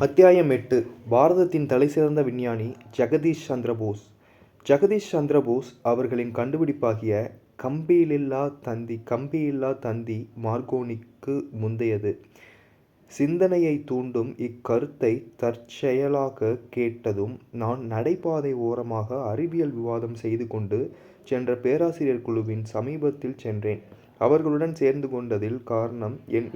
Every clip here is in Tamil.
அத்தியாயம் 8. பாரதத்தின் தலைசிறந்த விஞ்ஞானி ஜெகதீஷ் சந்திர போஸ். ஜெகதீஷ் சந்திர போஸ் அவர்களின் கண்டுபிடிப்பாகிய கம்பியில்லா தந்தி மார்கோனிக்கு முந்தையது. சிந்தனையை தூண்டும் இக்கருத்தை தற்செயலாக கேட்டதும் நான் நடைபாதை ஓரமாக அறிவியல் விவாதம் செய்து கொண்டு சென்ற பேராசிரியர் குழுவின் சமீபத்தில் சென்றேன். அவர்களுடன் சேர்ந்து கொண்டதில் காரணம் என்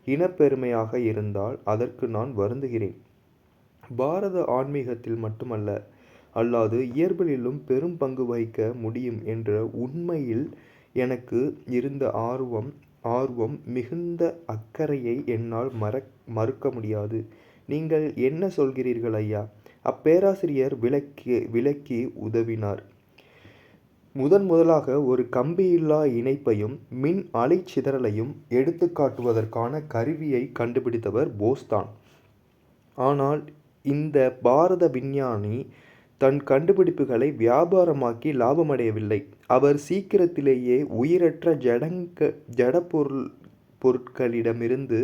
இனப்பெருமையாக இருந்தால் அதற்கு நான் வருந்துகிறேன். பாரத ஆன்மீகத்தில் மட்டுமல்ல அல்லாது இயற்பியலிலும் பெரும் பங்கு வகிக்க முடியும் என்ற உண்மையில் எனக்கு இருந்த ஆர்வம் மிகுந்த அக்கறையை என்னால் மறுக்க முடியாது. நீங்கள் என்ன சொல்கிறீர்கள் ஐயா? அப்பேராசிரியர் விளக்கி உதவினார். முதலாக ஒரு கம்பியில்லா இணைப்பையும் மின் அலைச்சிதறலையும் எடுத்துக்காட்டுவதற்கான கருவியை கண்டுபிடித்தவர் போஸ்தான். ஆனால் இந்த பாரத விஞ்ஞானி தன் கண்டுபிடிப்புகளை வியாபாரமாக்கி லாபமடையவில்லை. அவர் சீக்கிரத்திலேயே உயிரற்ற ஜட பொருட்களிடமிருந்து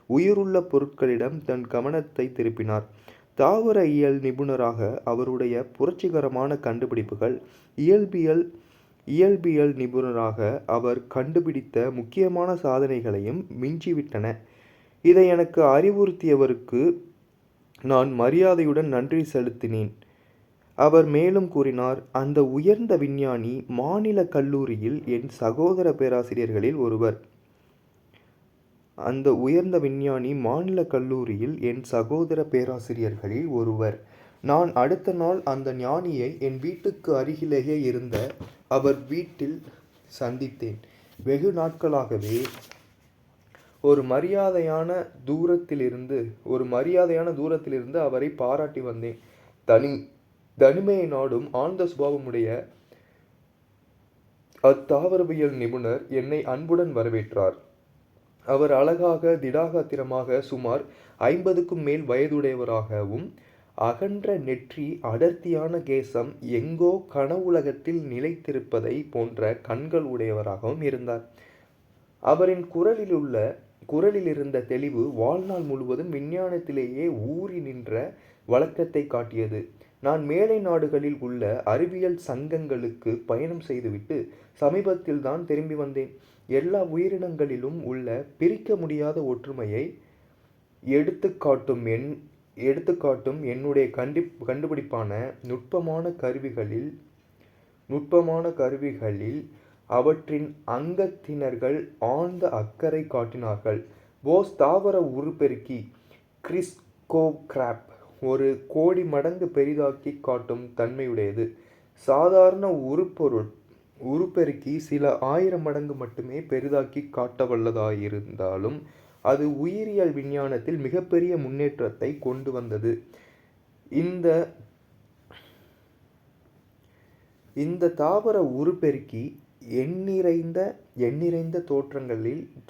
உயிருள்ள பொருட்களிடம் தன் கவனத்தை திருப்பினார். தாவர இயல் நிபுணராக அவருடைய புரட்சிகரமான கண்டுபிடிப்புகள் இயல்பியல் நிபுணராக அவர் கண்டுபிடித்த முக்கியமான சாதனைகளையும் மிஞ்சிவிட்டன. இதை எனக்கு அறிவுறுத்தியவருக்கு நான் மரியாதையுடன் நன்றி செலுத்தினேன். அவர் மேலும் கூறினார், அந்த உயர்ந்த விஞ்ஞானி மாநில கல்லூரியில் என் சகோதர பேராசிரியர்களில் ஒருவர். நான் அடுத்த நாள் அந்த ஞானியை என் வீட்டுக்கு அருகிலேயே இருந்த அவர் வீட்டில் சந்தித்தேன். வெகு நாட்களாகவே ஒரு மரியாதையான தூரத்திலிருந்து அவரை பாராட்டி வந்தேன். தனிமையை நாடும் ஆழ்ந்த சுபாவமுடைய அத்தாவரவியல் நிபுணர் என்னை அன்புடன் வரவேற்றார். அவர் அழகாக திடாகாத்திரமாக சுமார் 50க்கும் மேல் வயதுடையவராகவும் அகன்ற நெற்றி, அடர்த்தியான கேசம், எங்கோ கனவுலகத்தில் நிலைத்திருப்பதை போன்ற கண்கள் உடையவராகவும் இருந்தார். அவரின் குரலிலிருந்த தெளிவு வாழ்நாள் முழுவதும் விஞ்ஞானத்திலேயே ஊறி நின்ற வழக்கத்தை காட்டியது. நான் மேலை நாடுகளில் உள்ள அறிவியல் சங்கங்களுக்கு பயணம் செய்துவிட்டு சமீபத்தில் தான் திரும்பி வந்தேன். எல்லா உயிரினங்களிலும் உள்ள பிரிக்க முடியாத ஒற்றுமையை எடுத்துக்காட்டும் என்னுடைய கண்டுபிடிப்பான நுட்பமான கருவிகளில் அவற்றின் அங்கத்தினர்கள் ஆழ்ந்த அக்கறை காட்டினார்கள். போஸ் தாவர உருப்பெருக்கி கிறிஸ்கோகிராப் ஒரு கோடி மடங்கு பெரிதாக்கி காட்டும் தன்மையுடையது. சாதாரண உருப்பெருக்கி சில 1000 மடங்கு மட்டுமே பெரிதாக்கி காட்டவல்லதாயிருந்தாலும் அது உயிரியல் விஞ்ஞானத்தில் மிகப்பெரிய முன்னேற்றத்தை கொண்டு வந்தது. இந்த தாவர உருப்பெருக்கி எண்ணிறைந்த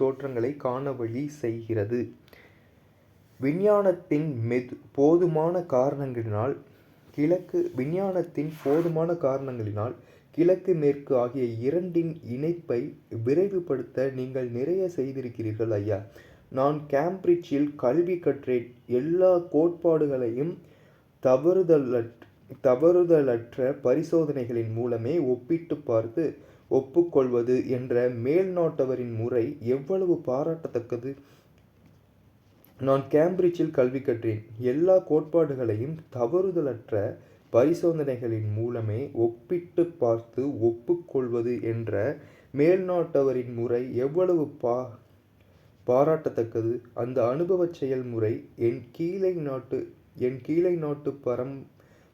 தோற்றங்களை காண வழி செய்கிறது. விஞ்ஞானத்தின் போதுமான காரணங்களினால் கிழக்கு மேற்கு ஆகிய இரண்டின் இணைப்பை விரைவுபடுத்த நீங்கள் நிறைய செய்திருக்கிறீர்கள் ஐயா. நான் கேம்பிரிட்ஜில் கல்வி கற்றேன். எல்லா கோட்பாடுகளையும் தவறுதலற்ற பரிசோதனைகளின் மூலமே ஒப்பிட்டு பார்த்து ஒப்புக்கொள்வது என்ற மேல்நாட்டவரின் முறை எவ்வளவு பாராட்டத்தக்கது. நான் கேம்பிரிட்ஜில் கல்வி கற்றேன். எல்லா கோட்பாடுகளையும் தவறுதலற்ற பரிசோதனைகளின் மூலமே ஒப்பிட்டு பார்த்து ஒப்புக்கொள்வது என்ற மேல்நாட்டவரின் முறை எவ்வளவு பாராட்டத்தக்கது. அந்த அனுபவ செயல்முறை என் கீழை நாட்டு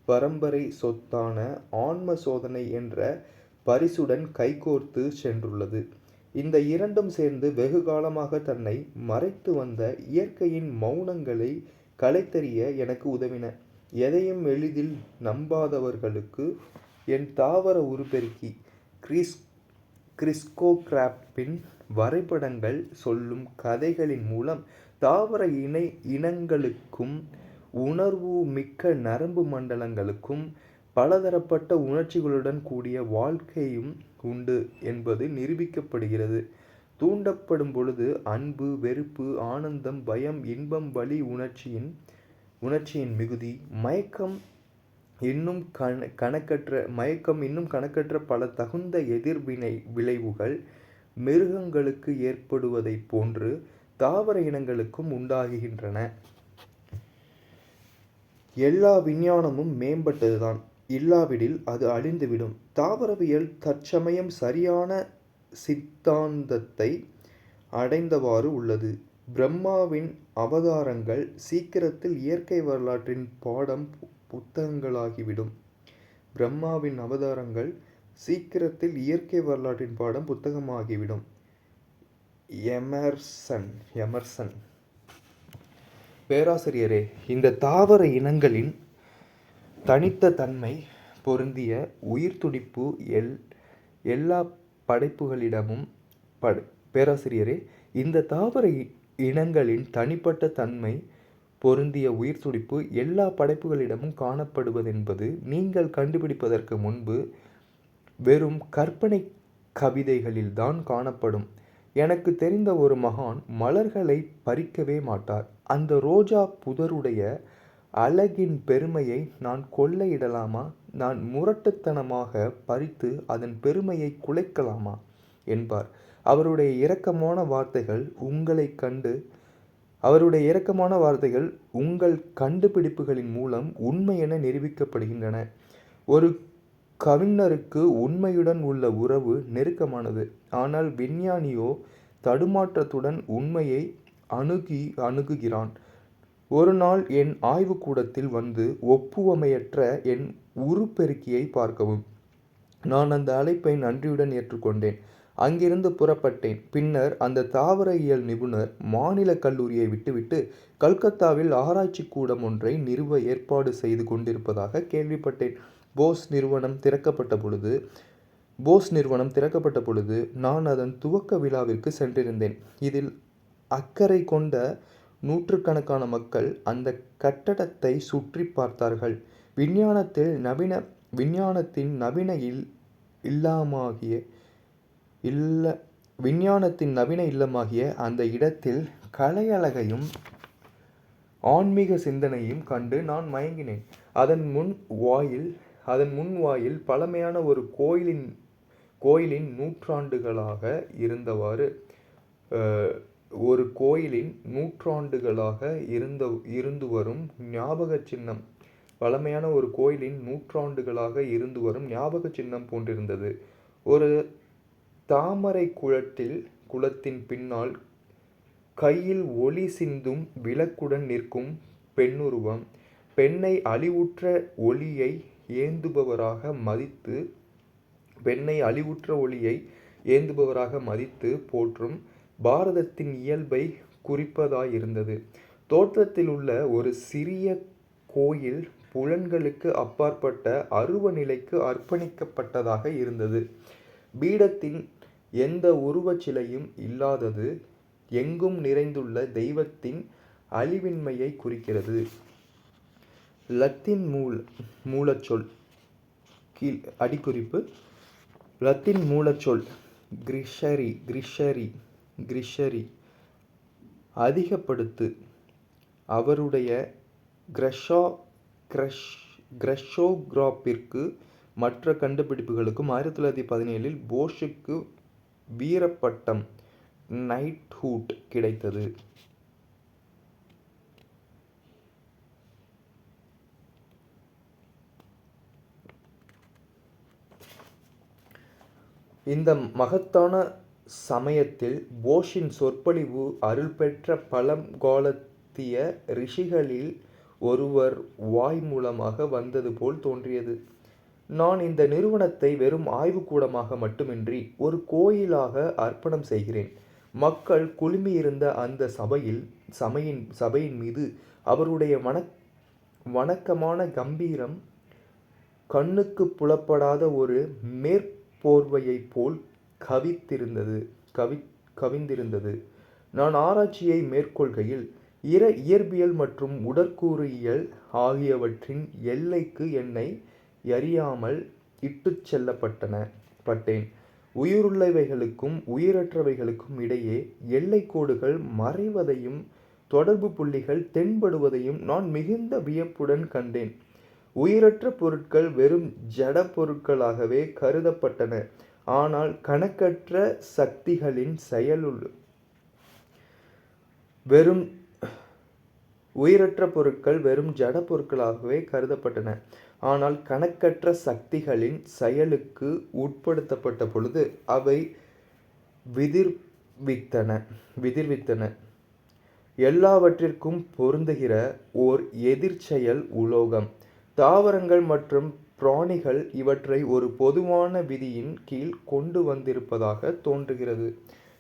பரம்பரை சொத்தான ஆன்ம சோதனை என்ற பரிசுடன் கைகோர்த்து சென்றுள்ளது. இந்த இரண்டும் சேர்ந்து வெகு காலமாக தன்னை மறைத்து வந்த இயற்கையின் மௌனங்களை கலைத்தெறிய எனக்கு உதவின. எதையும் எளிதில் நம்பாதவர்களுக்கு என் தாவர உருப்பெருக்கி கிறிஸ்கோகிராப்பின் வரைபடங்கள் சொல்லும் கதைகளின் மூலம் தாவர இனங்களுக்கும் உணர்வு மிக்க நரம்பு மண்டலங்களுக்கும் பலதரப்பட்ட உணர்ச்சிகளுடன் கூடிய வாழ்க்கையும் உண்டு என்பது நிரூபிக்கப்படுகிறது. தூண்டப்படும் பொழுது அன்பு, வெறுப்பு, ஆனந்தம், பயம், இன்பம், வலி, உணர்ச்சியின் மிகுதி, மயக்கம் இன்னும் கணக்கற்ற பல தகுந்த விளைவுகள் மிருகங்களுக்கு ஏற்படுவதைப் போன்று தாவர இனங்களுக்கும் உண்டாகின்றன. எல்லா விஞ்ஞானமும் மேம்பட்டதுதான், இல்லாவிடில் அது அழிந்துவிடும். தாவரவியல் தற்சமயம் சரியான சித்தாந்தத்தை அடைந்தவாறு உள்ளது. பிரம்மாவின் அவதாரங்கள் சீக்கிரத்தில் இயற்கை வரலாற்றின் பாடம் புத்தகங்களாகிவிடும். புத்தகமாகிவிடும். எமர்சன். பேராசிரியரே, இந்த தாவர இனங்களின் தனித்த தன்மை பொருந்திய உயிர்த்துடிப்பு எல்லா படைப்புகளிடமும் பேராசிரியரே, இந்த தாவர இனங்களின் தனிப்பட்ட தன்மை பொருந்திய உயிர்த்துடிப்பு எல்லா படைப்புகளிடமும் காணப்படுவதென்பது நீங்கள் கண்டுபிடிப்பதற்கு முன்பு வெறும் கற்பனை கவிதைகளில்தான் காணப்படும். எனக்கு தெரிந்த ஒரு மகான் மலர்களை பறிக்கவே மாட்டார். அந்த ரோஜா புதருடைய அழகின் பெருமையை நான் கொள்ளையிடலாமா? நான் முரட்டுத்தனமாக பறித்து அதன் பெருமையை குலைக்கலாமா என்பார். அவருடைய இரக்கமான வார்த்தைகள் உங்கள் கண்டுபிடிப்புகளின் மூலம் உண்மை என நிரூபிக்கப்படுகின்றன. ஒரு கவிஞருக்கு உண்மையுடன் உள்ள உறவு நெருக்கமானது. ஆனால் விஞ்ஞானியோ தடுமாற்றத்துடன் உண்மையை அணுகுகிறான். ஒரு நாள் என் ஆய்வுக்கூடத்தில் வந்து ஒப்புவமையற்ற என் உருப்பெருக்கியை பார்க்கவும். நான் அந்த அழைப்பை நன்றியுடன் ஏற்றுக்கொண்டேன். அங்கிருந்து புறப்பட்டேன். பின்னர் அந்த தாவர இயல் நிபுணர் மாநில கல்லூரியை விட்டுவிட்டு கல்கத்தாவில் ஆராய்ச்சி கூடம் ஒன்றை நிறுவ ஏற்பாடு செய்து கொண்டிருப்பதாக கேள்விப்பட்டேன். போஸ் நிறுவனம் திறக்கப்பட்ட பொழுது நான் அதன் துவக்க விழாவிற்கு சென்றிருந்தேன். இதில் அக்கறை கொண்ட நூற்றுக்கணக்கான மக்கள் அந்த கட்டடத்தை சுற்றி பார்த்தார்கள். விஞ்ஞானத்தின் நவீன இல்லமாகிய அந்த இடத்தில் கலையழகையும் ஆன்மீக சிந்தனையும் கண்டு நான் மயங்கினேன். அதன் முன் வாயில் பழமையான ஒரு கோயிலின் நூற்றாண்டுகளாக இருந்து வரும் ஞாபக சின்னம் போன்றிருந்தது. ஒரு தாமரை குளத்தின் பின்னால் கையில் ஒளி சிந்தும் விளக்குடன் நிற்கும் பெண்ணுருவம். பெண்ணை அழிவுற்ற ஒளியை ஏந்துபவராக மதித்து போற்றும் பாரதத்தின் இயல்பை குறிப்பதாயிருந்தது. தோற்றத்தில் உள்ள ஒரு சிறிய கோயில் புலன்களுக்கு அப்பாற்பட்ட அருவ நிலைக்கு அர்ப்பணிக்கப்பட்டதாக இருந்தது. பீடத்தின் எந்த உருவச் சிலையும் இல்லாதது எங்கும் நிறைந்துள்ள தெய்வத்தின் அழிவின்மையை குறிக்கிறது. லத்தீன் மூலச்சொல் அடிக்குறிப்பு. லத்தீன் மூலச்சொல் கிரிஷரி அதிகப்படுத்து. அவருடைய கிரஷோகிராப்பிற்கு மற்ற கண்டுபிடிப்புகளுக்கும் 1917 போஷுக்கு வீரப்பட்டம் நைட்ஹூட் கிடைத்தது. இந்த மகத்தான சமயத்தில் போஷின் சொற்பொழிவு அருள் பெற்ற பழங்காலத்திய ரிஷிகளில் ஒருவர் வாய் மூலமாக வந்தது போல் தோன்றியது. நான் இந்த நிறுவனத்தை வெறும் ஆய்வுக்கூடமாக மட்டுமின்றி ஒரு கோயிலாக அர்ப்பணம் செய்கிறேன். மக்கள் குழுமியிருந்த அந்த சபையின் மீது அவருடைய வணக்கமான கம்பீரம் கண்ணுக்கு புலப்படாத ஒரு மேற்போர்வையைப் போல் கவிந்திருந்தது. நான் ஆராய்ச்சியை மேற்கொள்கையில் இயற்பியல் மற்றும் உடற்கூறியல் ஆகியவற்றின் எல்லைக்கு என்னை அறியாமல் இட்டுச் செல்லப்பட்டேன். உயிருள்ளவைகளுக்கும் உயிரற்றவைகளுக்கும் இடையே எல்லைக்கோடுகள் மறைவதையும் தொடர்பு புள்ளிகள் தென்படுவதையும் நான் மிகுந்த வியப்புடன் கண்டேன். உயிரற்ற பொருட்கள் வெறும் ஜட பொருட்களாகவே கருதப்பட்டன. ஆனால் கணக்கற்ற சக்திகளின் செயலுள் வெறும் உயிரற்ற பொருட்கள் வெறும் ஜட பொருட்களாகவே கருதப்பட்டன. ஆனால் கணக்கற்ற சக்திகளின் செயலுக்கு உட்படுத்தப்பட்ட பொழுது அவை விதிர்வித்தன. எல்லாவற்றிற்கும் பொருந்துகிற ஓர் எதிர்ச்செயல் உலோகம். தாவரங்கள் மற்றும் பிராணிகள் இவற்றை ஒரு பொதுவான விதியின் கீழ் கொண்டு வந்திருப்பதாக தோன்றுகிறது.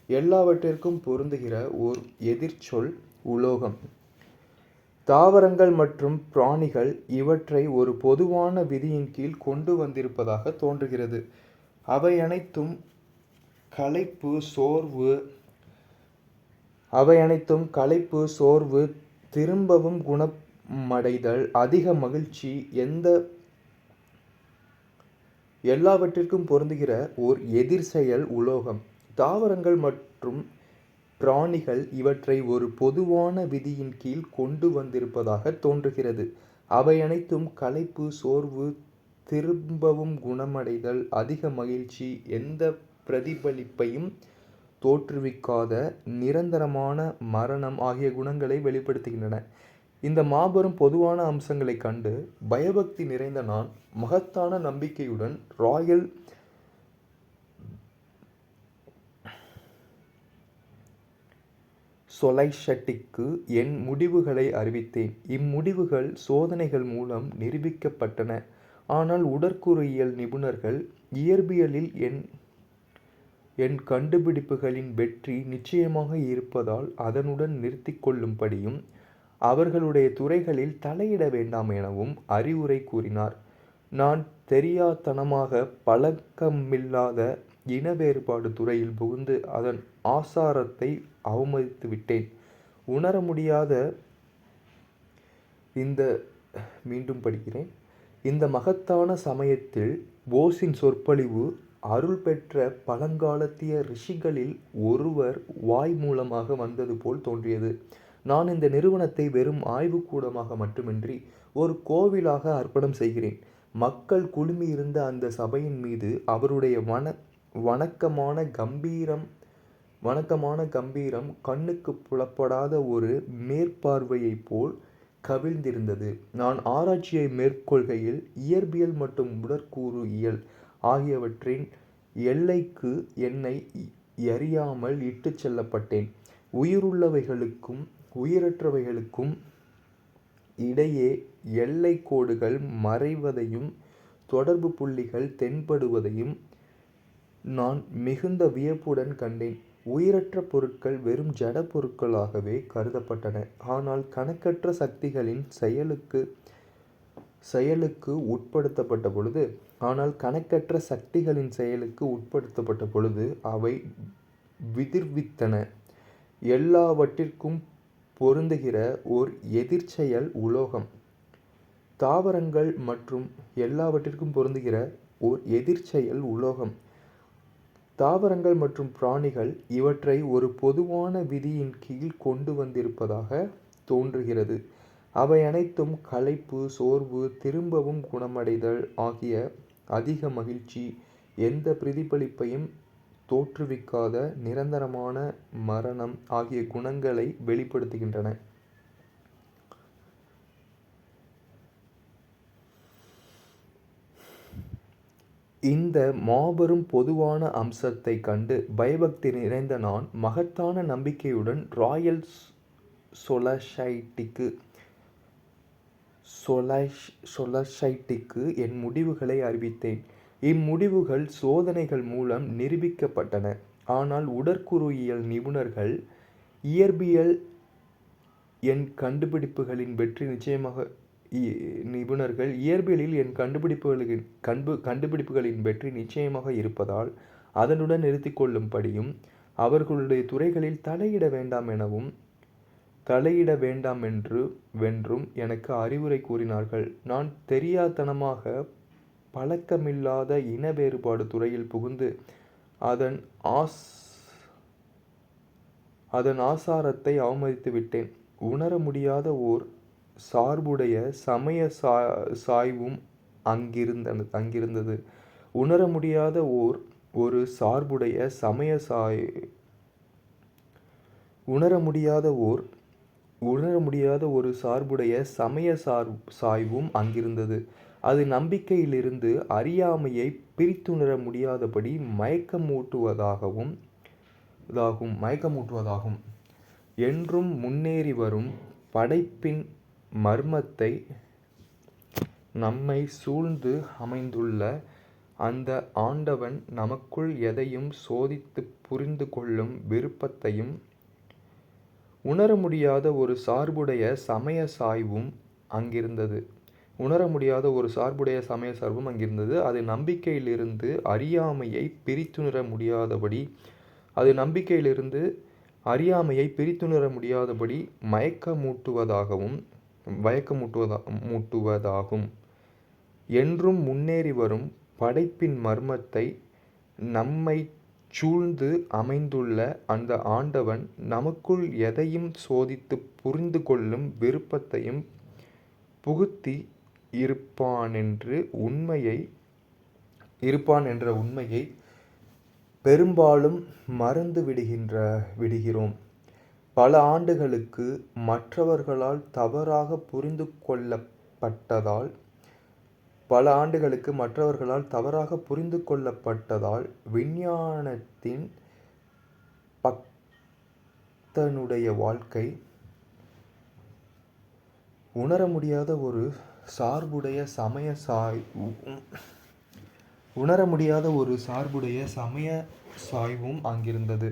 எல்லாவற்றிற்கும் பொருந்துகிற ஓர் எதிர்ச்சொல் உலோகம். தாவரங்கள் மற்றும் பிராணிகள் இவற்றை ஒரு பொதுவான விதியின் கீழ் கொண்டு வந்திருப்பதாக தோன்றுகிறது. அவை அனைத்தும் களைப்பு, சோர்வு, திரும்பவும் குணமடைதல், அதிக மகிழ்ச்சி, எல்லாவற்றிற்கும் பொருந்துகிற ஓர் எதிர்ச்செயல் உலோகம். தாவரங்கள் மற்றும் பிராணிகள் இவற்றை ஒரு பொதுவான விதியின் கீழ் கொண்டு வந்திருப்பதாக தோன்றுகிறது. அவை அனைத்தும் களைப்பு, சோர்வு, திரும்பவும் குணமடைதல், அதிக மகிழ்ச்சி, எந்த பிரதிபலிப்பையும் தோற்றுவிக்காத நிரந்தரமான மரணம் ஆகிய குணங்களை வெளிப்படுத்துகின்றன. இந்த மாபெரும் பொதுவான அம்சங்களைக் கண்டு பயபக்தி நிறைந்த நான் மகத்தான நம்பிக்கையுடன் ராயல் சொலைஷட்டிக்கு என் முடிவுகளை அறிவித்தேன். இம்முடிவுகள் சோதனைகள் மூலம் நிரூபிக்கப்பட்டன. ஆனால் உடற்கூறியல் நிபுணர்கள் இயற்பியலில் என் கண்டுபிடிப்புகளின் வெற்றி நிச்சயமாக இருப்பதால் அதனுடன் நிறுத்திக் கொள்ளும்படியும் அவர்களுடைய துறைகளில் தலையிட வேண்டாம் எனவும் அறிவுரை கூறினார். நான் தெரியாத்தனமாக பழக்கமில்லாத இன வேறுபாடு துறையில் புகுந்து அதன் ஆசாரத்தை அவமதித்து விட்டேன். உணர முடியாத இந்த மகத்தான சமயத்தில் போஸின் சொற்பொழிவு அருள் பெற்ற பழங்காலத்திய ரிஷிகளில் ஒருவர் வாய் மூலமாக வந்தது போல் தோன்றியது. நான் இந்த நிறுவனத்தை வெறும் ஆய்வுக்கூடமாக மட்டுமின்றி ஒரு கோவிலாக அர்ப்பணம் செய்கிறேன். மக்கள் குழுமியிருந்த அந்த சபையின் மீது அவருடைய வணக்கமான கம்பீரம் கண்ணுக்கு புலப்படாத ஒரு மேற்பார்வையைப் போல் கவிழ்ந்திருந்தது. நான் ஆராய்ச்சியை மேற்கொள்கையில் இயற்பியல் மற்றும் உடற்கூறு இயல் ஆகியவற்றின் எல்லைக்கு என்னை அறியாமல் இட்டுச் செல்லப்பட்டேன். உயிருள்ளவைகளுக்கும் உயிரற்றவைகளுக்கும் இடையே எல்லைக்கோடுகள் மறைவதையும் தொடர்பு புள்ளிகள் தென்படுவதையும் நான் மிகுந்த வியப்புடன் கண்டேன். உயிரற்ற பொருட்கள் வெறும் ஜட பொருட்களாகவே கருதப்பட்டன. ஆனால் கணக்கற்ற சக்திகளின் செயலுக்கு உட்படுத்தப்பட்ட பொழுது அவை விதிர்வித்தன. எல்லாவற்றிற்கும் பொருந்துகிற ஓர் எதிர்ச்செயல் உலோகம். தாவரங்கள் மற்றும் தாவரங்கள் மற்றும் பிராணிகள் இவற்றை ஒரு பொதுவான விதியின் கீழ் கொண்டு வந்திருப்பதாக தோன்றுகிறது. அவை அனைத்தும் களைப்பு, சோர்வு, திரும்பவும் குணமடைதல் ஆகிய அதிக மகிழ்ச்சி, எந்த பிரதிபலிப்பையும் தோற்றுவிக்காத நிரந்தரமான மரணம் ஆகிய குணங்களை வெளிப்படுத்துகின்றன. இந்த மாபெரும் பொதுவான அம்சத்தை கண்டு பயபக்தி நிறைந்த நான் மகத்தான நம்பிக்கையுடன் ராயல் சொலைஷைட்டிக்கு என் முடிவுகளை அறிவித்தேன். இம்முடிவுகள் சோதனைகள் மூலம் நிரூபிக்கப்பட்டன. ஆனால் உடற்கூறியல் நிபுணர்கள் இயற்பியல் என் கண்டுபிடிப்புகளின் வெற்றி நிச்சயமாக இருப்பதால் அதனுடன் நிறுத்திக் கொள்ளும்படியும் அவர்களுடைய துறைகளில் தலையிட வேண்டாமென்றும் எனக்கு அறிவுரை கூறினார்கள். நான் தெரியாத்தனமாக பழக்கமில்லாத இன வேறுபாடு துறையில் புகுந்து அதன் ஆஸ் அதன் ஆசாரத்தை அவமதித்து விட்டேன். உணர முடியாத ஓர் சார்புடைய சமய சாய்வும் அங்கிருந்தது. உணர முடியாத ஒரு சார்புடைய சமய சாய்வும் அங்கிருந்தது. அது நம்பிக்கையிலிருந்து அறியாமையை பிரித்துணர முடியாதபடி மயக்கமூட்டுவதாகும். என்றும் முன்னேறி வரும் படைப்பின் மர்மத்தை நம்மை சூழ்ந்து அமைந்துள்ள அந்த ஆண்டவன் நமக்குள் எதையும் சோதித்துப் புரிந்து கொள்ளும் விருப்பத்தையும் உணர முடியாத ஒரு சார்புடைய சமய சாய்வும் அங்கிருந்தது. அது நம்பிக்கையிலிருந்து அறியாமையை பிரித்துணர முடியாதபடி மயக்கமூட்டுவதாகும். என்றும் முன்னேறி வரும் படைப்பின் மர்மத்தை நம்மைச் சூழ்ந்து அமைந்துள்ள அந்த ஆண்டவன் நமக்குள் எதையும் சோதித்துப் புரிந்து கொள்ளும் விருப்பத்தையும் புகுத்தி இருப்பான் என்ற உண்மையை பெரும்பாலும் மறந்து விடுகிறோம். பல ஆண்டுகளுக்கு மற்றவர்களால் தவறாக புரிந்து கொள்ளப்பட்டதால் விஞ்ஞானத்தின் பக்தனுடைய வாழ்க்கை உணர முடியாத ஒரு சார்புடைய சமய சாய்வும் அங்கிருந்தது.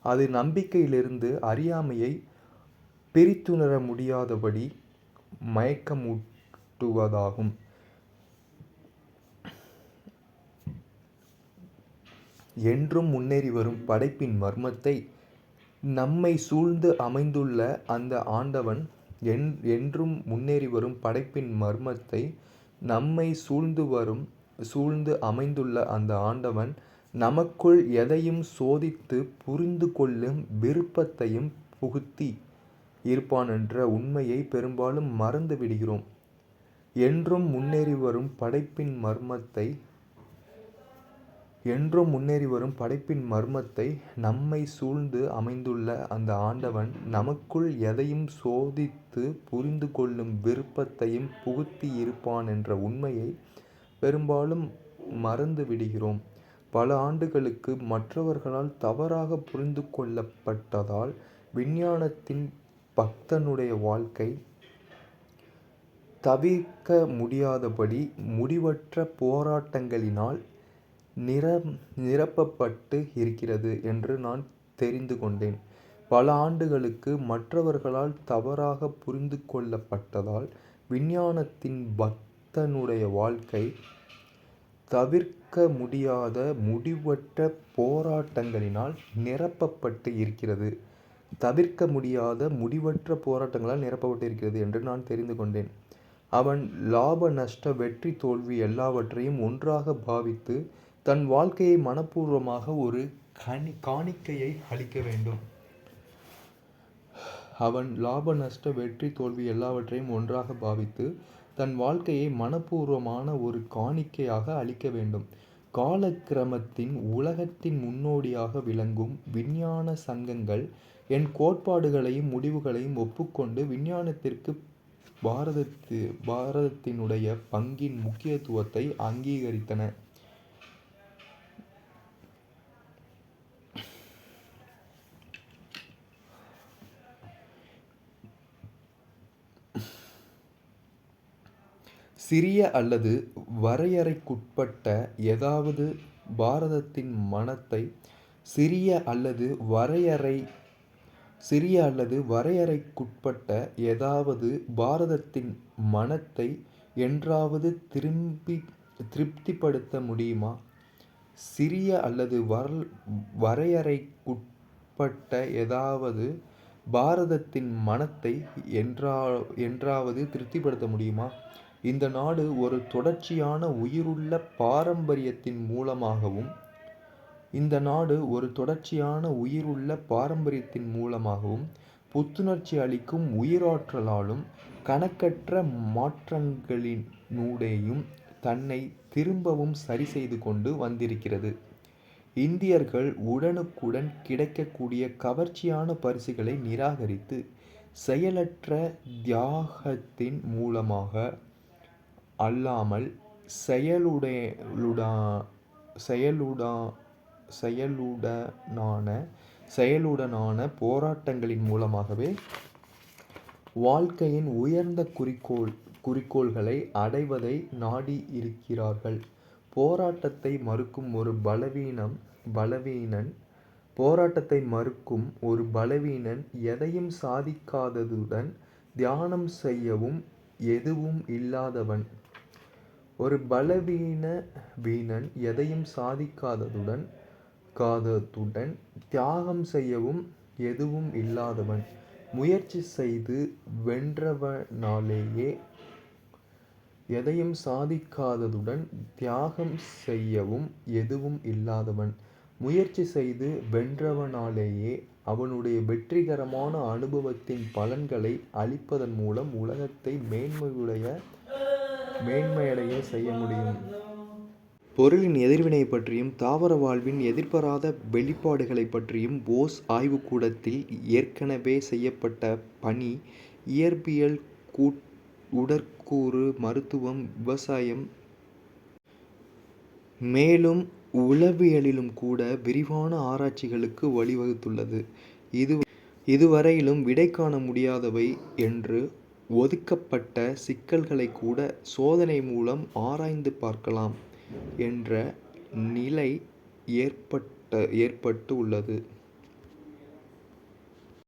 அது நம்பிக்கையிலிருந்து அறியாமையை பிரித்துணர முடியாதபடி மயக்கமூட்டுவதாகும். என்றும் முன்னேறி வரும் படைப்பின் மர்மத்தை நம்மை சூழ்ந்து அமைந்துள்ள அந்த ஆண்டவன் என்றும் முன்னேறி வரும் படைப்பின் மர்மத்தை நம்மை சூழ்ந்து அமைந்துள்ள அந்த ஆண்டவன் நமக்குள் எதையும் சோதித்து புரிந்து கொள்ளும் விருப்பத்தையும் புகுத்தி இருப்பான் என்ற உண்மையை பெரும்பாலும் மறந்து விடுகிறோம். என்றும் முன்னேறி வரும் படைப்பின் மர்மத்தை நம்மை சூழ்ந்து அமைந்துள்ள அந்த ஆண்டவன் நமக்குள் எதையும் சோதித்து புரிந்து கொள்ளும் விருப்பத்தையும் புகுத்தி இருப்பான் என்ற உண்மையை பெரும்பாலும் மறந்து விடுகிறோம். பல ஆண்டுகளுக்கு மற்றவர்களால் தவறாக புரிந்து கொள்ளப்பட்டதால் விஞ்ஞானத்தின் பக்தனுடைய வாழ்க்கை தவிர்க்க முடியாதபடி முடிவற்ற போராட்டங்களினால் நிரப்பப்பட்டு இருக்கிறது என்று நான் தெரிந்து கொண்டேன். பல ஆண்டுகளுக்கு மற்றவர்களால் தவறாக புரிந்து கொள்ளப்பட்டதால் விஞ்ஞானத்தின் பக்தனுடைய வாழ்க்கை தவிர்க்க முடியாத முடிவற்ற போராட்டங்களினால் நிரப்பப்பட்டு இருக்கிறது என்று நான் தெரிந்து கொண்டேன். அவன் லாப நஷ்ட வெற்றி தோல்வி எல்லாவற்றையும் ஒன்றாக பாவித்து தன் வாழ்க்கையை மனப்பூர்வமாக ஒரு காணிக்கையை அளிக்க வேண்டும். காலக்கிரமத்தின் உலகத்தின் முன்னோடியாக விளங்கும் விஞ்ஞான சங்கங்கள் என் கோட்பாடுகளையும் முடிவுகளையும் ஒப்புக்கொண்டு விஞ்ஞானத்திற்கு பாரதத்தினுடைய பங்கின் முக்கியத்துவத்தை அங்கீகரித்தன. சிறிய அல்லது வரையறைக்குட்பட்ட ஏதாவது பாரதத்தின் மனத்தை என்றாவது திருப்திப்படுத்த முடியுமா? சிறிய அல்லது வரையறைக்குட்பட்ட ஏதாவது பாரதத்தின் மனத்தை என்றாவது திருப்திப்படுத்த முடியுமா? இந்த நாடு ஒரு தொடர்ச்சியான உயிருள்ள பாரம்பரியத்தின் மூலமாகவும் இந்த நாடு ஒரு தொடர்ச்சியான உயிருள்ள பாரம்பரியத்தின் மூலமாகவும் புத்துணர்ச்சி அளிக்கும் உயிராற்றலாலும் கணக்கற்ற மாற்றங்களினூடேயும் தன்னை திரும்பவும் சரி செய்து கொண்டு வந்திருக்கிறது. இந்தியர்கள் உடனுக்குடன் கிடைக்கக்கூடிய கவர்ச்சியான பரிசுகளை நிராகரித்து செயலற்ற தியாகத்தின் மூலமாக அல்லாமல் செயலுடனான போராட்டங்களின் மூலமாகவே வாழ்க்கையின் உயர்ந்த குறிக்கோள்களை அடைவதை நாடி இருக்கிறார்கள். போராட்டத்தை மறுக்கும் ஒரு பலவீனன் எதையும் சாதிக்காததுடன் தியானம் செய்யவும் எதுவும் இல்லாதவன். ஒரு பலவீனன் எதையும் சாதிக்காததுடன் தியாகம் செய்யவும் எதுவும் இல்லாதவன். முயற்சி செய்து வென்றவனாலேயே எதையும் சாதிக்காததுடன் தியாகம் செய்யவும் எதுவும் இல்லாதவன். முயற்சி செய்து வென்றவனாலேயே அவனுடைய வெற்றிகரமான அனுபவத்தின் பலன்களை அளிப்பதன் மூலம் உலகத்தை மேன்மையடைய செய்ய முடியும். பொருளின் எதிர்வினை பற்றியும் தாவர வாழ்வின் எதிர்பாராத வெளிப்பாடுகளை பற்றியும் போஸ் ஆய்வுக்கூடத்தில் ஏற்கனவே செய்யப்பட்ட பணி இயற்பியல், உடற்கூறு மருத்துவம், விவசாயம், மேலும் உளவியலிலும் கூட விரிவான ஆராய்ச்சிகளுக்கு வழிவகுத்துள்ளது. இதுவரையிலும் விடை காண முடியாதவை என்று ஒதுக்கப்பட்ட சிக்கல்களை கூட சோதனை மூலம் ஆராய்ந்து பார்க்கலாம் என்ற நிலை ஏற்பட்டு உள்ளது.